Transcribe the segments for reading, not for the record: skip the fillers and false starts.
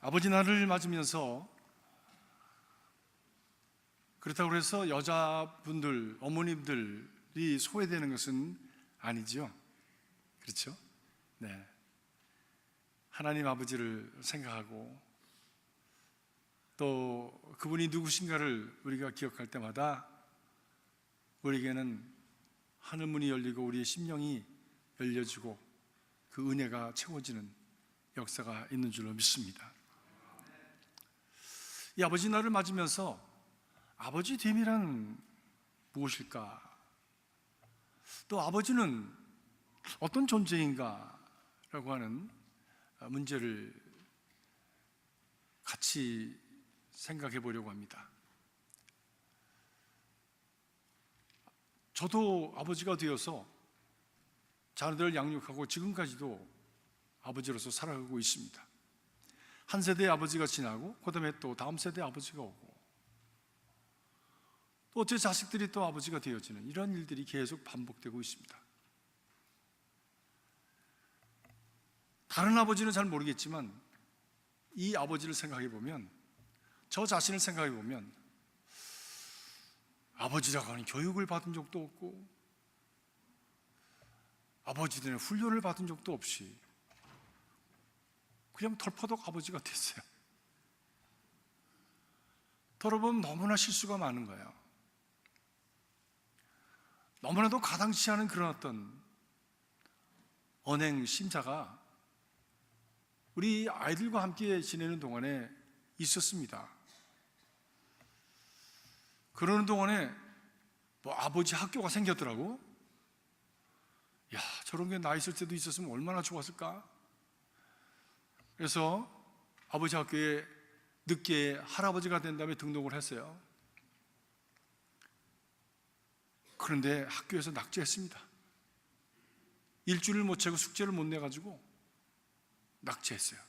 아버지 날을 맞으면서 그렇다고 해서 여자분들, 어머님들이 소외되는 것은 아니죠. 그렇죠? 네. 하나님 아버지를 생각하고 또 그분이 누구신가를 우리가 기억할 때마다 우리에게는 하늘문이 열리고 우리의 심령이 열려지고 그 은혜가 채워지는 역사가 있는 줄로 믿습니다. 이 아버지 날을 맞으면서 아버지 됨이란 무엇일까? 또 아버지는 어떤 존재인가? 라고 하는 문제를 같이 생각해 보려고 합니다. 저도 아버지가 되어서 자녀들을 양육하고 지금까지도 아버지로서 살아가고 있습니다. 한 세대의 아버지가 지나고 그 다음에 또 다음 세대의 아버지가 오고 또 제 자식들이 또 아버지가 되어지는 이런 일들이 계속 반복되고 있습니다. 다른 아버지는 잘 모르겠지만 이 아버지를 생각해 보면, 저 자신을 생각해 보면 아버지라고 하는 교육을 받은 적도 없고 아버지들의 훈련을 받은 적도 없이 그냥 털퍼덕 아버지가 됐어요. 돌아보면 너무나 실수가 많은 거예요. 너무나도 가당치 않은 그런 어떤 언행 심사가 우리 아이들과 함께 지내는 동안에 있었습니다. 그러는 동안에 뭐 아버지 학교가 생겼더라고. 야, 저런 게 나 있을 때도 있었으면 얼마나 좋았을까. 그래서 아버지 학교에 늦게 할아버지가 된 다음에 등록을 했어요. 그런데 학교에서 낙제했습니다. 일주일을 못 채고 숙제를 못 내가지고 낙제했어요.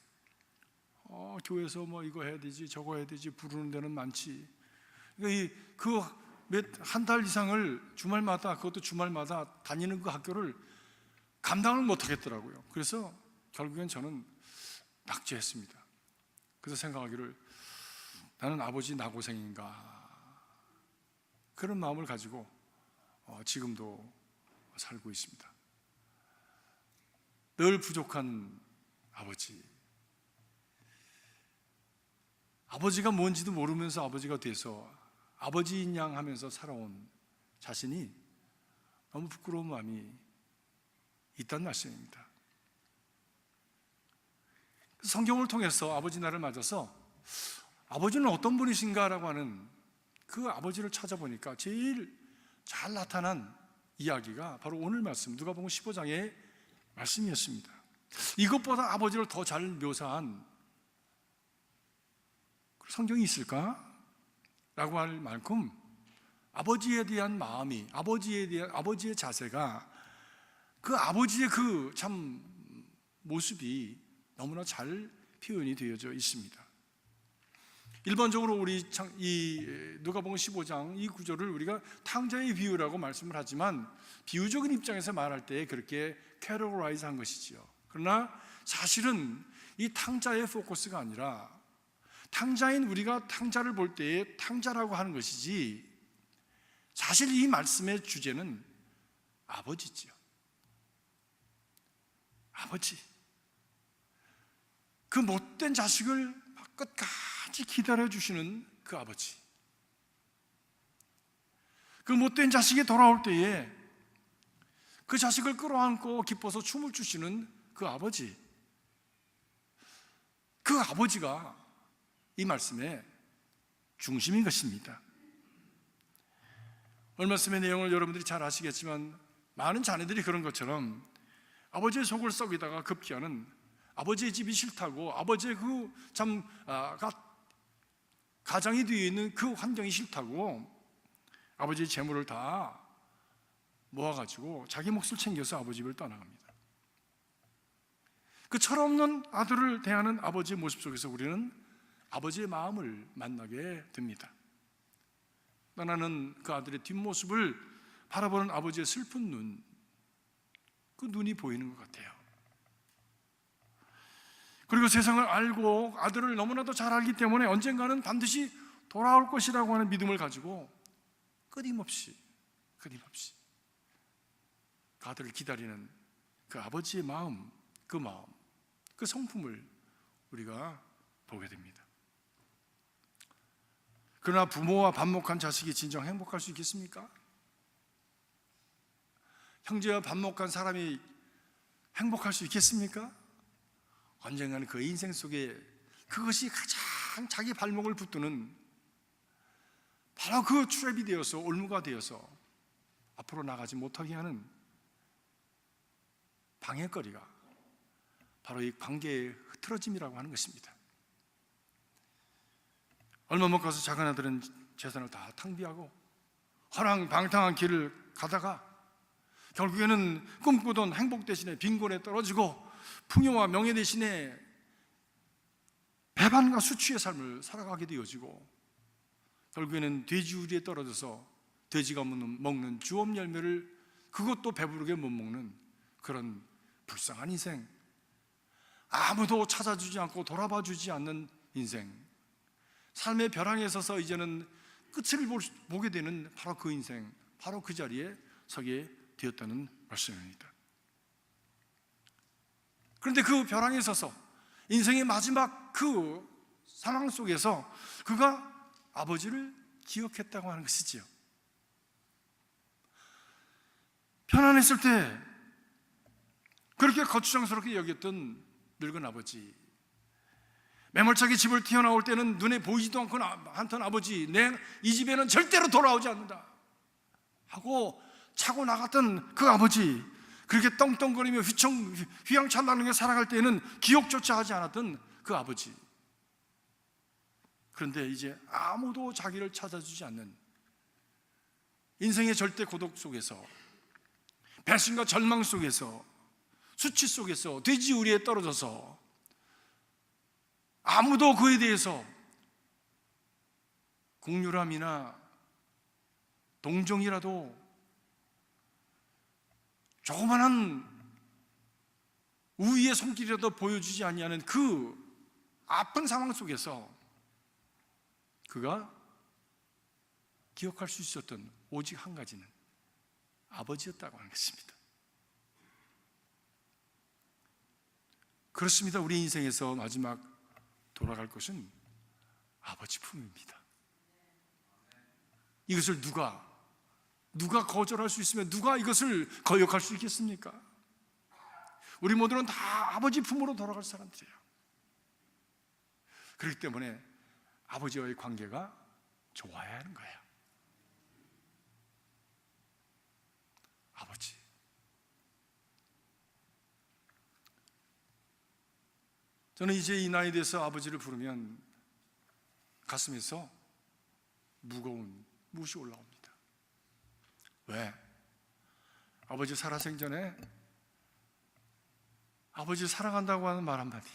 교회에서 뭐 이거 해야 되지 저거 해야 되지 부르는 데는 많지. 한 달 이상을 주말마다, 그것도 주말마다 다니는 그 학교를 감당을 못 하겠더라고요. 그래서 결국엔 저는 낙제했습니다. 그래서 생각하기를 나는 아버지 나고생인가, 그런 마음을 가지고 지금도 살고 있습니다. 늘 부족한 아버지, 아버지가 뭔지도 모르면서 아버지가 돼서 아버지인 양 하면서 살아온 자신이 너무 부끄러운 마음이 있다는 말씀입니다. 성경을 통해서 아버지 날을 맞아서 아버지는 어떤 분이신가라고 하는 그 아버지를 찾아보니까 제일 잘 나타난 이야기가 바로 오늘 말씀, 누가복음 15장의 말씀이었습니다. 이것보다 아버지를 더 잘 묘사한 성경이 있을까? 라고 할 만큼 아버지에 대한 마음이, 아버지의 자세가, 그 아버지의 그 참 모습이 너무나 잘 표현이 되어져 있습니다. 일반적으로 우리 이 누가복음 15장 이 구절을 우리가 탕자의 비유라고 말씀을 하지만 비유적인 입장에서 말할 때 그렇게 캐테고라이즈 한 것이지요. 그러나 사실은 이 탕자의 포커스가 아니라 탕자인 우리가 탕자를 볼 때에 탕자라고 하는 것이지, 사실 이 말씀의 주제는 아버지지요. 아버지, 그 못된 자식을 끝까지 기다려주시는 그 아버지, 그 못된 자식이 돌아올 때에 그 자식을 끌어안고 기뻐서 춤을 추시는 그 아버지, 그 아버지가 이 말씀의 중심인 것입니다. 오늘 말씀의 내용을 여러분들이 잘 아시겠지만 많은 자녀들이 그런 것처럼 아버지의 속을 썩이다가 급기야는 아버지의 집이 싫다고, 아버지의 그 가장이 되어 있는 그 환경이 싫다고 아버지의 재물을 다 모아가지고 자기 몫을 챙겨서 아버지 집을 떠나갑니다. 그 철없는 아들을 대하는 아버지의 모습 속에서 우리는 아버지의 마음을 만나게 됩니다. 떠나는 그 아들의 뒷모습을 바라보는 아버지의 슬픈 눈, 그 눈이 보이는 것 같아요. 그리고 세상을 알고 아들을 너무나도 잘 알기 때문에 언젠가는 반드시 돌아올 것이라고 하는 믿음을 가지고 끊임없이 그 아들을 기다리는 그 아버지의 마음, 그 성품을 우리가 보게 됩니다. 그러나 부모와 반목한 자식이 진정 행복할 수 있겠습니까? 형제와 반목한 사람이 행복할 수 있겠습니까? 언젠가는 그 인생 속에 그것이 가장 자기 발목을 붙드는 바로 그 트랩이 되어서, 올무가 되어서 앞으로 나가지 못하게 하는 방해거리가 바로 이 관계의 흐트러짐이라고 하는 것입니다. 얼마 못 가서 작은 아들은 재산을 다 탕비하고 허랑방탕한 길을 가다가 결국에는 꿈꾸던 행복 대신에 빈곤에 떨어지고 풍요와 명예 대신에 배반과 수치의 삶을 살아가게 되어지고 결국에는 돼지우리에 떨어져서 돼지가 먹는 주업 열매를 그것도 배부르게 못 먹는 그런 불쌍한 인생, 아무도 찾아주지 않고 돌아봐 주지 않는 인생, 삶의 벼랑에 서서 이제는 끝을 보게 되는 바로 그 인생, 바로 그 자리에 서게 되었다는 말씀입니다. 그런데 그 벼랑에 서서 인생의 마지막 그 상황 속에서 그가 아버지를 기억했다고 하는 것이지요. 편안했을 때 그렇게 거추장스럽게 여겼던 늙은 아버지, 매몰차게 집을 튀어나올 때는 눈에 보이지도 않던 아버지, 내 이 집에는 절대로 돌아오지 않는다 하고 차고 나갔던 그 아버지, 그렇게 떵떵거리며 휘황찬란하게 살아갈 때는 기억조차 하지 않았던 그 아버지, 그런데 이제 아무도 자기를 찾아주지 않는 인생의 절대 고독 속에서, 배신과 절망 속에서, 수치 속에서 돼지우리에 떨어져서 아무도 그에 대해서 긍휼함이나 동정이라도 조그만한 우위의 손길이라도 보여주지 아니하는 그 아픈 상황 속에서 그가 기억할 수 있었던 오직 한 가지는 아버지였다고 하는 것입니다. 그렇습니다. 우리 인생에서 마지막 돌아갈 것은 아버지 품입니다. 이것을 누가 거절할 수 있으면 누가 이것을 거역할 수 있겠습니까? 우리 모두는 다 아버지 품으로 돌아갈 사람들이에요. 그렇기 때문에 아버지와의 관계가 좋아야 하는 거예요. 아버지. 저는 이제 이 나이에 대해서 아버지를 부르면 가슴에서 무거운 묻이 올라옵니다. 왜? 아버지 살아생전에 아버지 사랑한다고 하는 말 한마디,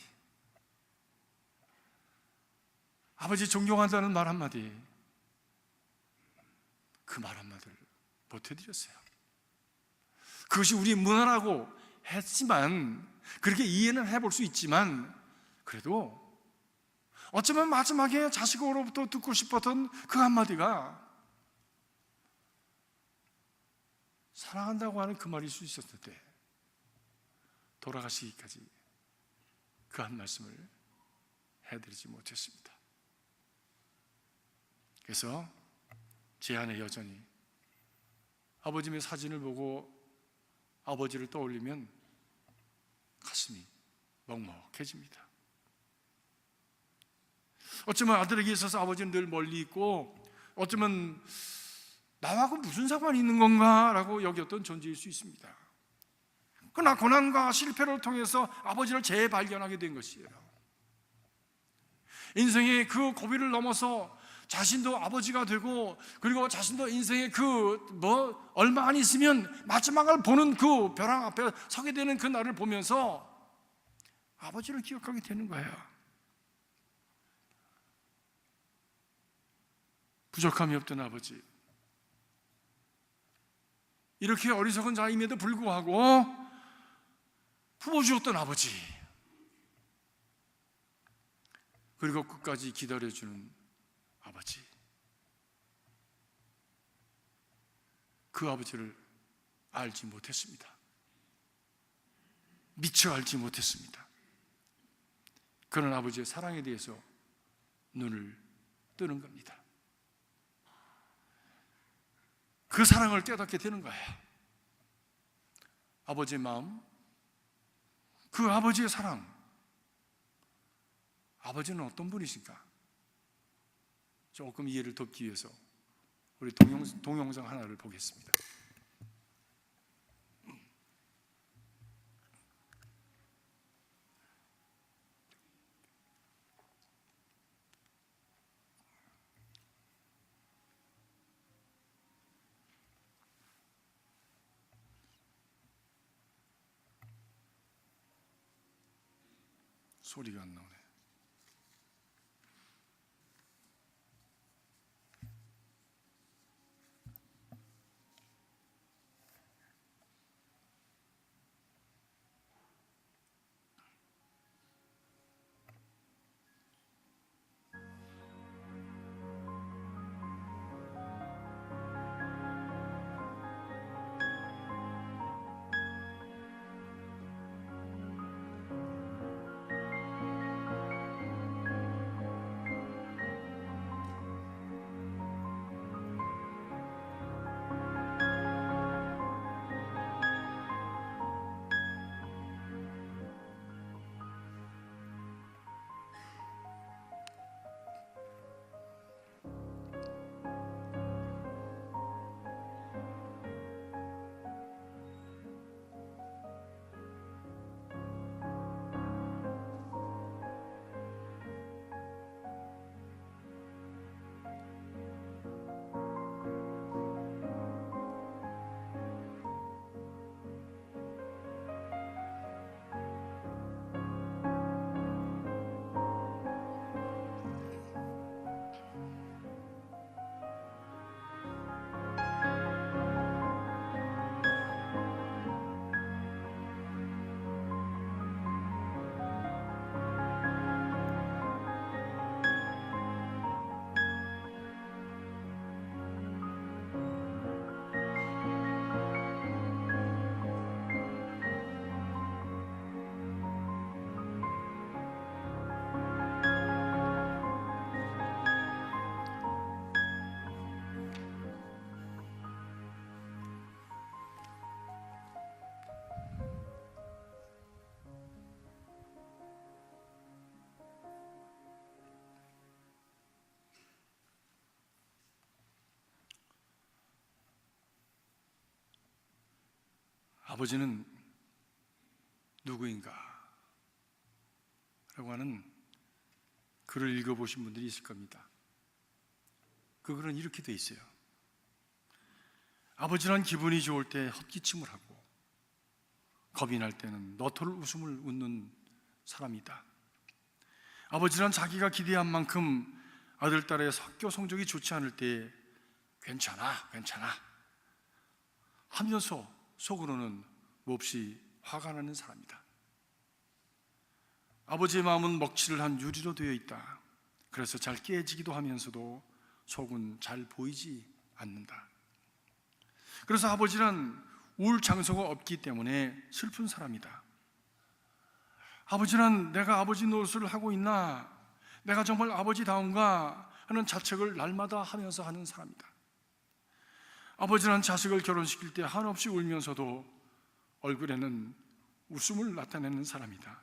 아버지 존경한다는 말 한마디, 그 말 한마디를 못 해드렸어요. 그것이 우리 문화라고 했지만, 그렇게 이해는 해볼 수 있지만, 그래도 어쩌면 마지막에 자식으로부터 듣고 싶었던 그 한마디가 사랑한다고 하는 그 말일 수 있었을 때 돌아가시기까지 그 한 말씀을 해드리지 못했습니다. 그래서 제 안에 여전히 아버지의 사진을 보고 아버지를 떠올리면 가슴이 먹먹해집니다. 어쩌면 아들에게 있어서 아버지는 늘 멀리 있고 어쩌면 나하고 무슨 상관이 있는 건가 라고 여겼던 존재일 수 있습니다. 그러나 고난과 실패를 통해서 아버지를 재발견하게 된 것이에요. 인생의 그 고비를 넘어서 자신도 아버지가 되고, 그리고 자신도 인생의 얼마 안 있으면 마지막을 보는 그 벼랑 앞에 서게 되는 그 날을 보면서 아버지를 기억하게 되는 거예요. 부족함이 없던 아버지, 이렇게 어리석은 자임에도 불구하고 품어주었던 아버지, 그리고 끝까지 기다려주는 아버지. 그 아버지를 알지 못했습니다. 미처 알지 못했습니다. 그런 아버지의 사랑에 대해서 눈을 뜨는 겁니다. 그 사랑을 깨닫게 되는 거예요. 아버지의 마음, 그 아버지의 사랑. 아버지는 어떤 분이신가? 조금 이해를 돕기 위해서 우리 동영상 하나를 보겠습니다. 소리가 안 나오네. 아버지는 누구인가? 라고 하는 글을 읽어보신 분들이 있을 겁니다. 그 글은 이렇게 돼 있어요. 아버지란 기분이 좋을 때 헛기침을 하고 겁이 날 때는 너털 웃음을 웃는 사람이다. 아버지란 자기가 기대한 만큼 아들, 딸의 학교 성적이 좋지 않을 때 괜찮아 하면서 속으로는 몹시 화가 나는 사람이다. 아버지의 마음은 먹칠을 한 유리로 되어 있다. 그래서 잘 깨지기도 하면서도 속은 잘 보이지 않는다. 그래서 아버지란 울 장소가 없기 때문에 슬픈 사람이다. 아버지란 내가 아버지 노릇을 하고 있나? 내가 정말 아버지다운가? 하는 자책을 날마다 하면서 하는 사람이다. 아버지란 자식을 결혼시킬 때 한없이 울면서도 얼굴에는 웃음을 나타내는 사람이다.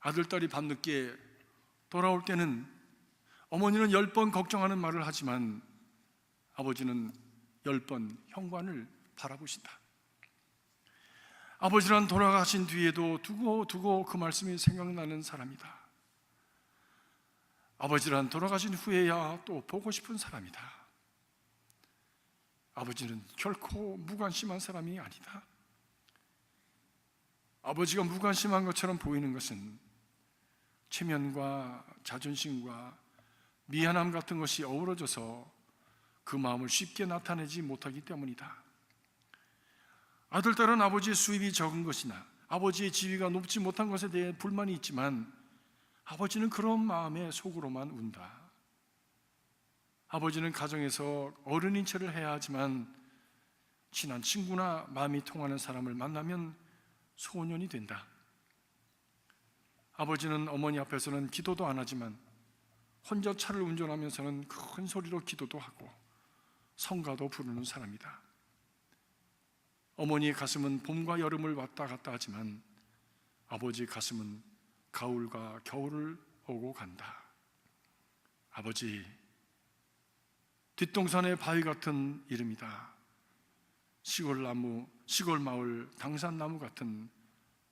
아들, 딸이 밤늦게 돌아올 때는 어머니는 10번 걱정하는 말을 하지만 아버지는 10번 현관을 바라보신다. 아버지란 돌아가신 뒤에도 두고 그 말씀이 생각나는 사람이다. 아버지란 돌아가신 후에야 또 보고 싶은 사람이다. 아버지는 결코 무관심한 사람이 아니다. 아버지가 무관심한 것처럼 보이는 것은 체면과 자존심과 미안함 같은 것이 어우러져서 그 마음을 쉽게 나타내지 못하기 때문이다. 아들, 딸은 아버지의 수입이 적은 것이나 아버지의 지위가 높지 못한 것에 대해 불만이 있지만 아버지는 그런 마음에 속으로만 운다. 아버지는 가정에서 어른인 체를 해야 하지만 친한 친구나 마음이 통하는 사람을 만나면 소년이 된다. 아버지는 어머니 앞에서는 기도도 안 하지만 혼자 차를 운전하면서는 큰 소리로 기도도 하고 성가도 부르는 사람이다. 어머니의 가슴은 봄과 여름을 왔다 갔다 하지만 아버지의 가슴은 가을과 겨울을 오고 간다. 아버지, 뒷동산의 바위 같은 이름이다. 시골 마을 당산나무 같은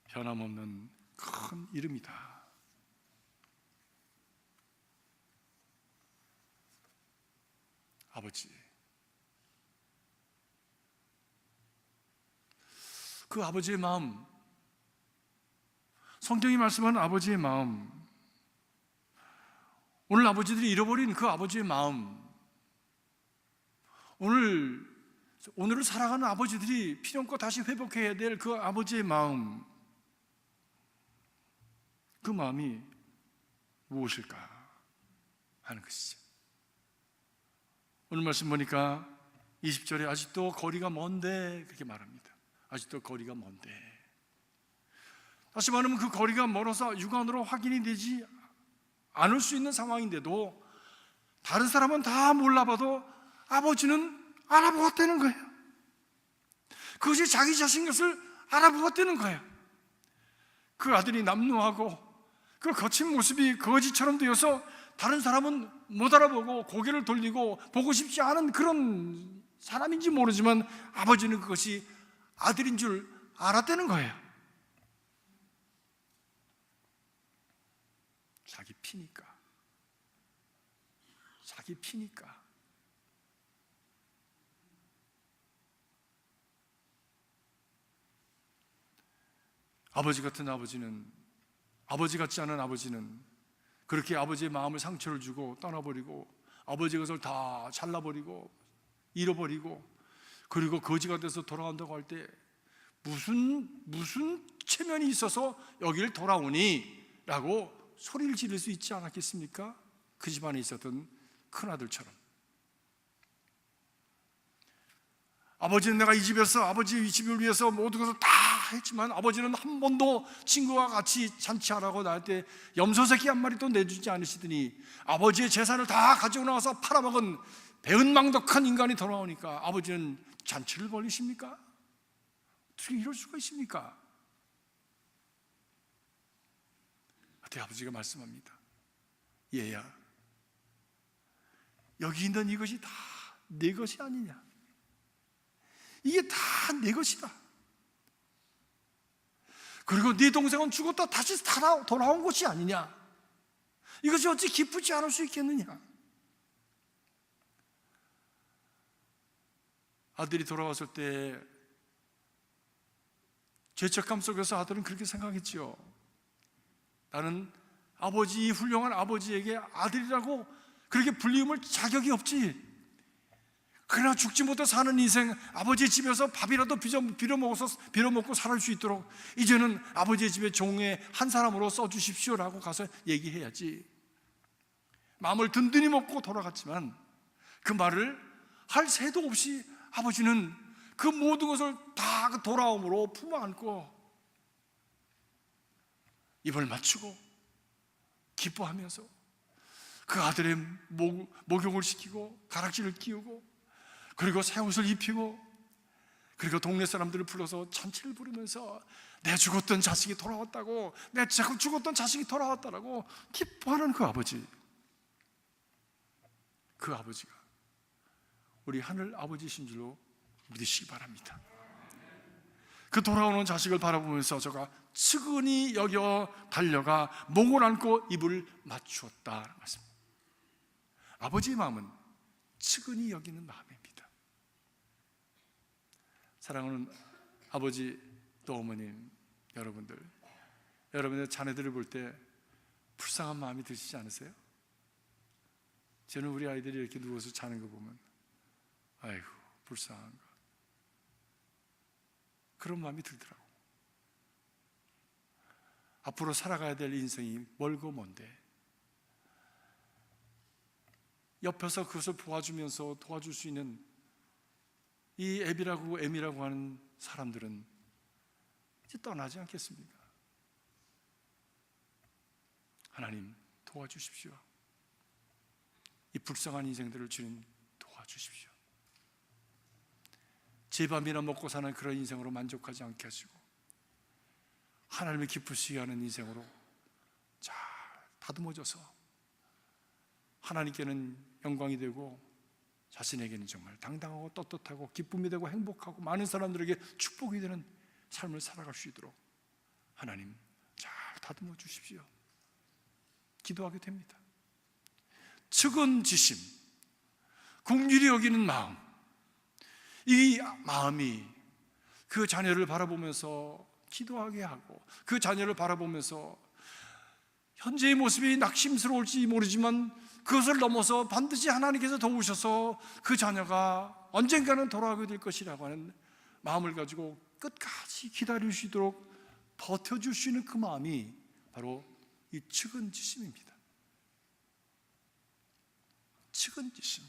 변함없는 큰 이름이다. 아버지, 그 아버지의 마음, 성경이 말씀하는 아버지의 마음, 오늘 아버지들이 잃어버린 그 아버지의 마음, 오늘을 살아가는 아버지들이 필요한껏 다시 회복해야 될 그 아버지의 마음, 그 마음이 무엇일까 하는 것이죠. 오늘 말씀 보니까 20절에 아직도 거리가 먼데 그렇게 말합니다. 아직도 거리가 먼데. 다시 말하면 그 거리가 멀어서 육안으로 확인이 되지 않을 수 있는 상황인데도 다른 사람은 다 몰라봐도 아버지는 알아보았다는 거예요. 그것이 자기 자신 것을 알아보았다는 거예요. 그 아들이 남루하고 그 거친 모습이 거지처럼 되어서 다른 사람은 못 알아보고 고개를 돌리고 보고 싶지 않은 그런 사람인지 모르지만 아버지는 그것이 아들인 줄 알았다는 거예요. 자기 피니까. 자기 피니까. 아버지 같은 아버지는, 아버지 같지 않은 아버지는 그렇게 아버지의 마음을 상처를 주고 떠나버리고 아버지의 것을 다 잘라버리고 잃어버리고 그리고 거지가 돼서 돌아간다고 할 때 무슨 체면이 있어서 여기를 돌아오니? 라고 소리를 지를 수 있지 않았겠습니까? 그 집안에 있었던 큰아들처럼. 아버지는 내가 이 집에서 아버지의 이 집을 위해서 모든 것을 다 했지만 아버지는 한 번도 친구와 같이 잔치하라고 나한테 염소새끼 한 마리도 내주지 않으시더니 아버지의 재산을 다 가지고 나와서 팔아먹은 배은망덕한 인간이 돌아오니까 아버지는 잔치를 벌이십니까? 어떻게 이럴 수가 있습니까? 그때 아버지가 말씀합니다. 얘야, 여기 있는 이것이 다 내 것이 아니냐? 이게 다 내 것이다. 그리고 네 동생은 죽었다 다시 돌아온 것이 아니냐? 이것이 어찌 기쁘지 않을 수 있겠느냐? 아들이 돌아왔을 때 죄책감 속에서 아들은 그렇게 생각했죠. 나는 아버지, 훌륭한 아버지에게 아들이라고 그렇게 불리움을 자격이 없지. 그러나 죽지 못해 사는 인생, 아버지의 집에서 밥이라도 빌어먹고 살을 수 있도록 이제는 아버지의 집에 종의 한 사람으로 써주십시오라고 가서 얘기해야지. 마음을 든든히 먹고 돌아갔지만 그 말을 할 새도 없이 아버지는 그 모든 것을 다 그 돌아옴으로 품어안고 입을 맞추고 기뻐하면서 그 아들의 목욕을 시키고 가락지를 끼우고 그리고 새 옷을 입히고 그리고 동네 사람들을 불러서 잔치를 부르면서 내 죽었던 자식이 돌아왔다고, 내 죽었던 자식이 돌아왔다라고 기뻐하는 그 아버지, 그 아버지가 우리 하늘 아버지신 줄로 믿으시기 바랍니다. 그 돌아오는 자식을 바라보면서 저가 측은히 여겨 달려가 목을 안고 입을 맞추었다 말씀입니다. 아버지의 마음은 측은히 여기는 마음입니다. 사랑하는 아버지 또 어머님 여러분의 자녀들을 볼 때 불쌍한 마음이 드시지 않으세요? 저는 우리 아이들이 이렇게 누워서 자는 거 보면 아이고 불쌍한가 그런 마음이 들더라고. 앞으로 살아가야 될 인생이 멀고 먼데 옆에서 그것을 도와주면서 도와줄 수 있는 이 M이라고 하는 사람들은 이제 떠나지 않겠습니까? 하나님 도와주십시오. 이 불쌍한 인생들을 주님 도와주십시오. 제 밥이나 먹고 사는 그런 인생으로 만족하지 않게 하시고 하나님을 기쁘시게 하는 인생으로 잘 다듬어져서 하나님께는 영광이 되고 자신에게는 정말 당당하고 떳떳하고 기쁨이 되고 행복하고 많은 사람들에게 축복이 되는 삶을 살아갈 수 있도록 하나님 잘 다듬어 주십시오. 기도하게 됩니다. 측은지심, 긍휼히 여기는 마음, 이 마음이 그 자녀를 바라보면서 기도하게 하고 그 자녀를 바라보면서 현재의 모습이 낙심스러울지 모르지만 그것을 넘어서 반드시 하나님께서 도우셔서 그 자녀가 언젠가는 돌아오게 될 것이라고 하는 마음을 가지고 끝까지 기다릴 수 있도록 버텨줄 수 있는 그 마음이 바로 이 측은지심입니다. 측은지심.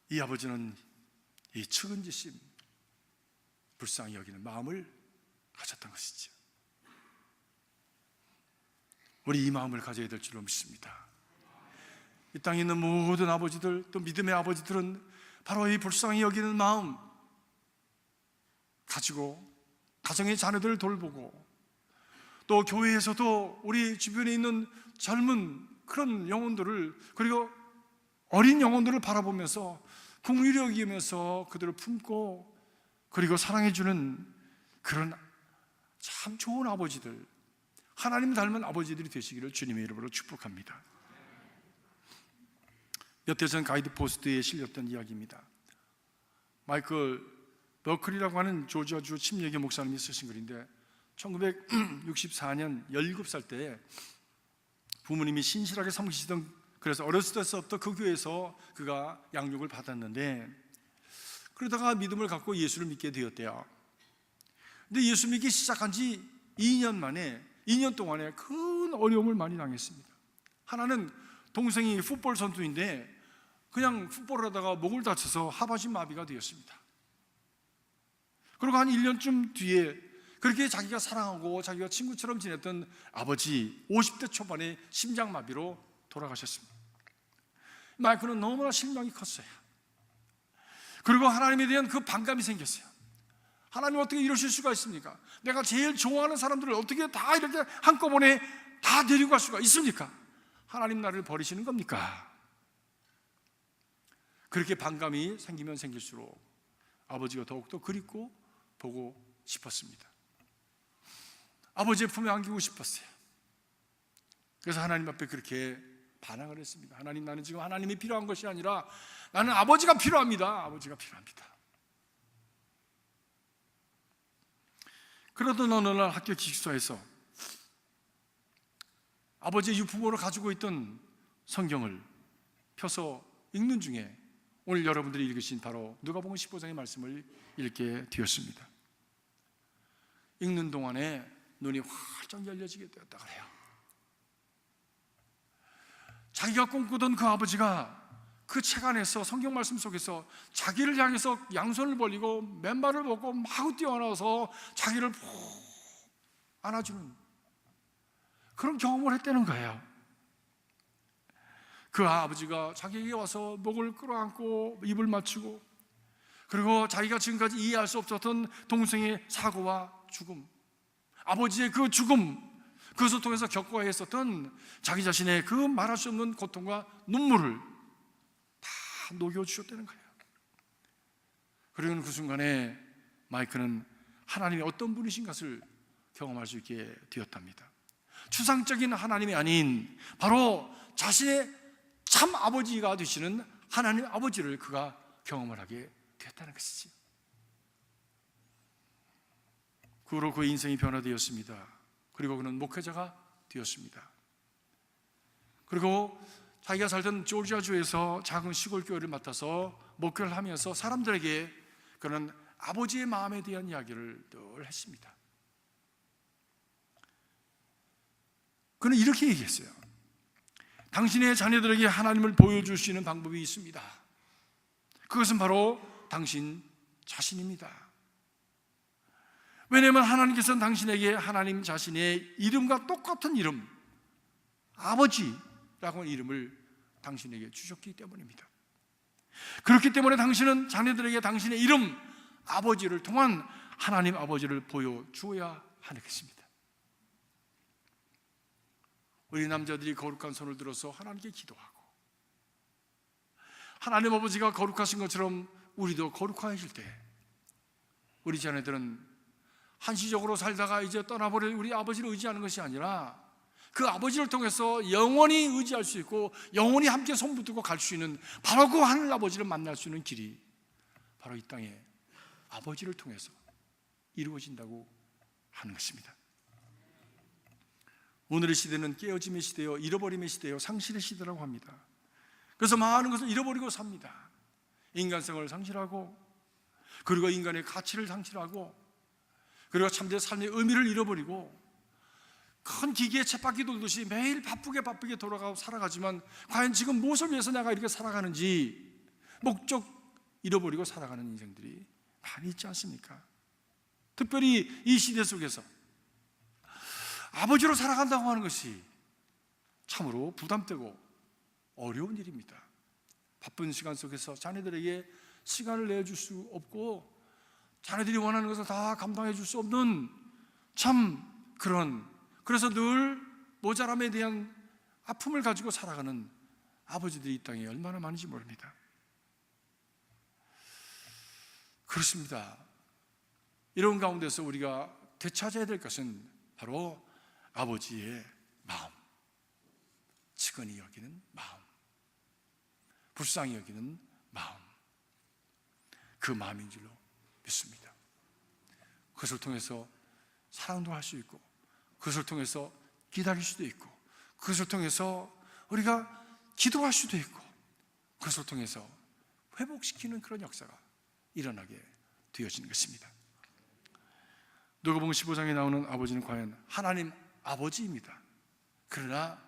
이 아버지는 이 측은지심, 불쌍히 여기는 마음을 가졌던 것이죠. 우리 이 마음을 가져야 될 줄로 믿습니다. 이 땅에 있는 모든 아버지들, 또 믿음의 아버지들은 바로 이 불쌍히 여기는 마음 가지고 가정의 자녀들을 돌보고 또 교회에서도 우리 주변에 있는 젊은 그런 영혼들을, 그리고 어린 영혼들을 바라보면서 긍휼히 여기면서 그들을 품고 그리고 사랑해주는 그런 참 좋은 아버지들, 하나님 닮은 아버지들이 되시기를 주님의 이름으로 축복합니다. 몇 해 전 가이드포스트에 실렸던 이야기입니다. 마이클 버클이라고 하는 조지아주 침례교 목사님이 쓰신 글인데 1964년 17살 때 부모님이 신실하게 섬기시던, 그래서 어렸을 때부터 그 교회에서 그가 양육을 받았는데 그러다가 믿음을 갖고 예수를 믿게 되었대요. 근데 예수 믿기 시작한 지 2년 동안에 큰 어려움을 많이 당했습니다. 하나는 동생이 풋볼 선수인데 그냥 풋볼을 하다가 목을 다쳐서 하반신 마비가 되었습니다. 그리고 한 1년쯤 뒤에 그렇게 자기가 사랑하고 자기가 친구처럼 지냈던 아버지 50대 초반에 심장마비로 돌아가셨습니다. 마이클은 너무나 실망이 컸어요. 그리고 하나님에 대한 그 반감이 생겼어요. 하나님 어떻게 이러실 수가 있습니까? 내가 제일 좋아하는 사람들을 어떻게 다 이렇게 한꺼번에 다 데리고 갈 수가 있습니까? 하나님 나를 버리시는 겁니까? 그렇게 반감이 생기면 생길수록 아버지가 더욱더 그립고 보고 싶었습니다. 아버지의 품에 안기고 싶었어요. 그래서 하나님 앞에 그렇게 반항을 했습니다. 하나님, 나는 지금 하나님이 필요한 것이 아니라 나는 아버지가 필요합니다. 아버지가 필요합니다. 그러던 어느 날 학교 기숙사에서 아버지의 유품으로 가지고 있던 성경을 펴서 읽는 중에 오늘 여러분들이 읽으신 바로 누가복음 15장의 말씀을 읽게 되었습니다. 읽는 동안에 눈이 활짝 열려지게 되었다 그래요. 자기가 꿈꾸던 그 아버지가 그 책 안에서, 성경 말씀 속에서 자기를 향해서 양손을 벌리고 맨발을 벗고 마구 뛰어나와서 자기를 푹 안아주는 그런 경험을 했다는 거예요. 그 아버지가 자기에게 와서 목을 끌어안고 입을 맞추고, 그리고 자기가 지금까지 이해할 수 없었던 동생의 사고와 죽음, 아버지의 그 죽음, 그것을 통해서 겪어야 했었던 자기 자신의 그 말할 수 없는 고통과 눈물을 다 녹여주셨다는 거예요. 그리고 그 순간에 마이크는 하나님이 어떤 분이신 것을 경험할 수 있게 되었답니다. 추상적인 하나님이 아닌 바로 자신의 참 아버지가 되시는 하나님 아버지를 그가 경험을 하게 되었다는 것이지. 그 후로 그 인생이 변화되었습니다. 그리고 그는 목회자가 되었습니다. 그리고 자기가 살던 조지아주에서 작은 시골 교회를 맡아서 목회를 하면서 사람들에게 그런 아버지의 마음에 대한 이야기를 늘 했습니다. 그는 이렇게 얘기했어요. 당신의 자녀들에게 하나님을 보여줄 수 있는 방법이 있습니다. 그것은 바로 당신 자신입니다. 왜냐하면 하나님께서는 당신에게 하나님 자신의 이름과 똑같은 이름, 아버지라고 하는 이름을 당신에게 주셨기 때문입니다. 그렇기 때문에 당신은 자녀들에게 당신의 이름, 아버지를 통한 하나님 아버지를 보여주어야 하겠습니다. 우리 남자들이 거룩한 손을 들어서 하나님께 기도하고, 하나님 아버지가 거룩하신 것처럼 우리도 거룩해질 때, 우리 자녀들은 한시적으로 살다가 이제 떠나버릴 우리 아버지를 의지하는 것이 아니라 그 아버지를 통해서 영원히 의지할 수 있고 영원히 함께 손붙들고 갈 수 있는 바로 그 하늘 아버지를 만날 수 있는 길이 바로 이 땅에 아버지를 통해서 이루어진다고 하는 것입니다. 오늘의 시대는 깨어짐의 시대요, 잃어버림의 시대요, 상실의 시대라고 합니다. 그래서 많은 것을 잃어버리고 삽니다. 인간성을 상실하고, 그리고 인간의 가치를 상실하고, 그리고 참된 삶의 의미를 잃어버리고, 큰 기계에 쳇바퀴 돌듯이 매일 바쁘게 돌아가고 살아가지만 과연 지금 무엇을 위해서 내가 이렇게 살아가는지 목적 잃어버리고 살아가는 인생들이 많이 있지 않습니까? 특별히 이 시대 속에서 아버지로 살아간다고 하는 것이 참으로 부담되고 어려운 일입니다. 바쁜 시간 속에서 자녀들에게 시간을 내줄 수 없고 자녀들이 원하는 것을 다 감당해 줄 수 없는 참 그래서 늘 모자람에 대한 아픔을 가지고 살아가는 아버지들이 이 땅에 얼마나 많은지 모릅니다. 그렇습니다. 이런 가운데서 우리가 되찾아야 될 것은 바로 아버지의 마음, 측은히 여기는 마음, 불쌍히 여기는 마음, 그 마음인 줄로 믿습니다. 그것을 통해서 사랑도 할 수 있고, 그것을 통해서 기다릴 수도 있고, 그것을 통해서 우리가 기도할 수도 있고, 그것을 통해서 회복시키는 그런 역사가 일어나게 되어지는 것입니다. 누가복음 15장에 나오는 아버지는 과연 하나님 아버지입니다. 그러나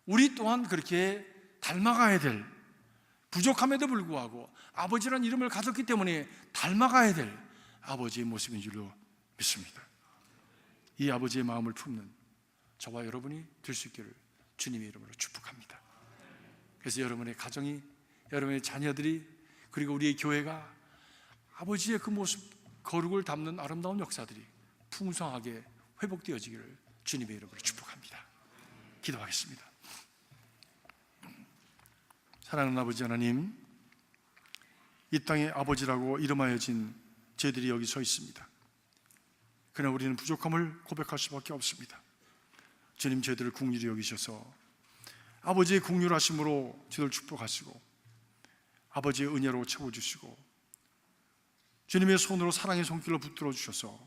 우리 또한 그렇게 닮아가야 될, 부족함에도 불구하고 아버지란 이름을 가졌기 때문에 닮아가야 될 아버지의 모습인 줄로 믿습니다. 이 아버지의 마음을 품는 저와 여러분이 될 수 있기를 주님의 이름으로 축복합니다. 그래서 여러분의 가정이, 여러분의 자녀들이, 그리고 우리의 교회가 아버지의 그 모습, 거룩을 담는 아름다운 역사들이 풍성하게 회복되어지기를 주님의 이름으로 축복합니다. 기도하겠습니다. 사랑하는 아버지 하나님, 이 땅의 아버지라고 이름하여진 저희들이 여기 서 있습니다. 그러나 우리는 부족함을 고백할 수밖에 없습니다. 주님, 저희들을 긍휼히 여기셔서 아버지의 긍휼하심으로 저희를 축복하시고 아버지의 은혜로 채워주시고 주님의 손으로 사랑의 손길로 붙들어 주셔서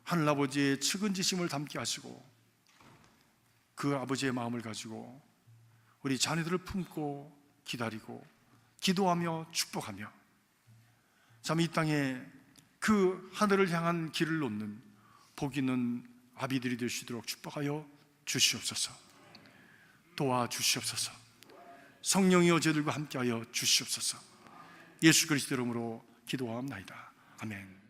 하늘아버지의 측은지심을 담게 하시고 그 아버지의 마음을 가지고 우리 자녀들을 품고 기다리고 기도하며 축복하며 참 이 땅에 그 하늘을 향한 길을 놓는 복 있는 아비들이 될 수 있도록 축복하여 주시옵소서. 도와주시옵소서. 성령이여 저희들과 함께하여 주시옵소서. 예수 그리스도 이름으로 기도하옵나이다. 아멘.